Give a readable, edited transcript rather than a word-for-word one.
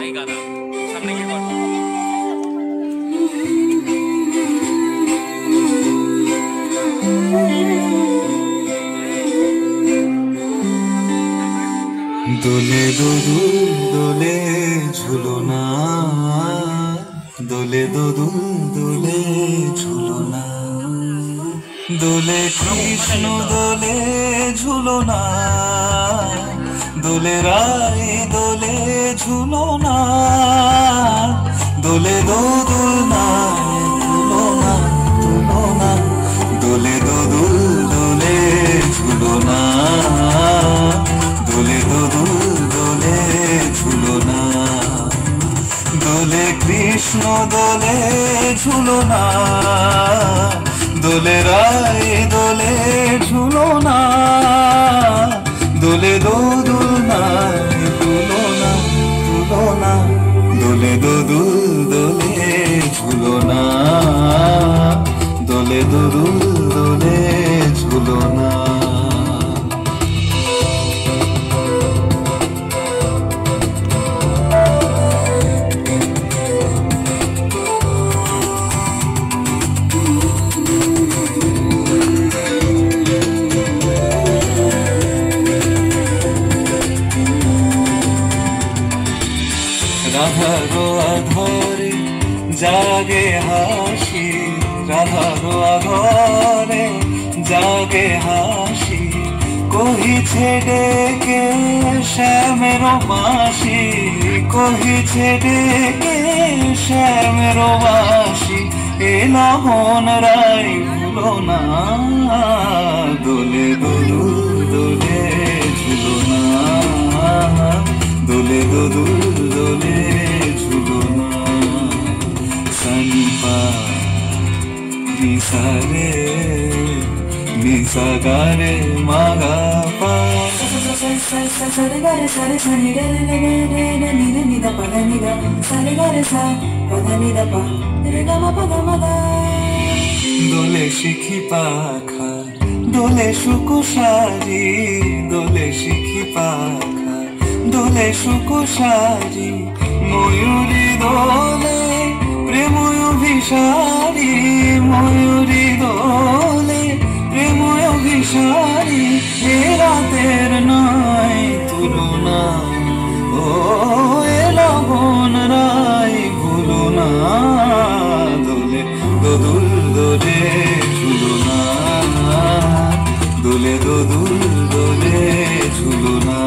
এই গাদা সামনে গিয়ে কর। দোলে দোদুল দোলে ঝুলনা, দোলে দোদুল দোলে ঝুলনা, দোলে কৃষ্ণ দোলে ঝুলনা, দোলে রাই দোলে ঝুলনা, দোলে দোদুল না ঝুলনা ঝুলনা, দোলে দোদুল দোলে ঝুলনা, দোলে দোদুল দোলে ঝুলনা, দোলে কৃষ্ণ দোলে ঝুলনা, দোলে রাই দোলে ঝুলনা, দোলে দোদুল না ঝুলনা ঝুলনা, দোলে দোদুল দোলে ঝুলনা, দোলে দোদুল দোলে ঝুলনা। রাধারো আধরে জাগে হাসি, রাধারো আধরে জাগে হাসি, কহিছে ডেকে শ্যামের মাসি, কহিছে ডেকে শ্যামের বাসি, এ লবণ রাই ভুলো না, দোলে দোদুল দোলে ঝুলনা, দোলে দোদুল দোলে ঝুলনা, সনিপা নিসারে নিসাগারে মাগা পা, সরে গরে সরে সনি রে রে রে রে রে নি রে নি দা পা নি দা, সরে গরে সা পা নি দা পা রে গা মা পা মা দা। দোলে শিখি পাখা দোলে সুকুশারি, দোলে শিখি পাখা দোলে সুকুশারি, ময়ূরী দোলে প্রেম অভিসারী, ময়ূরী দোলে প্রেম অভিসারী, এ রাতের নয় তুলনা, ও এ লবণ রাই ভুলো না, দোলে দোদুল দোলে ঝুলনা, দোলে দোদুল দোলে ঝুলনা।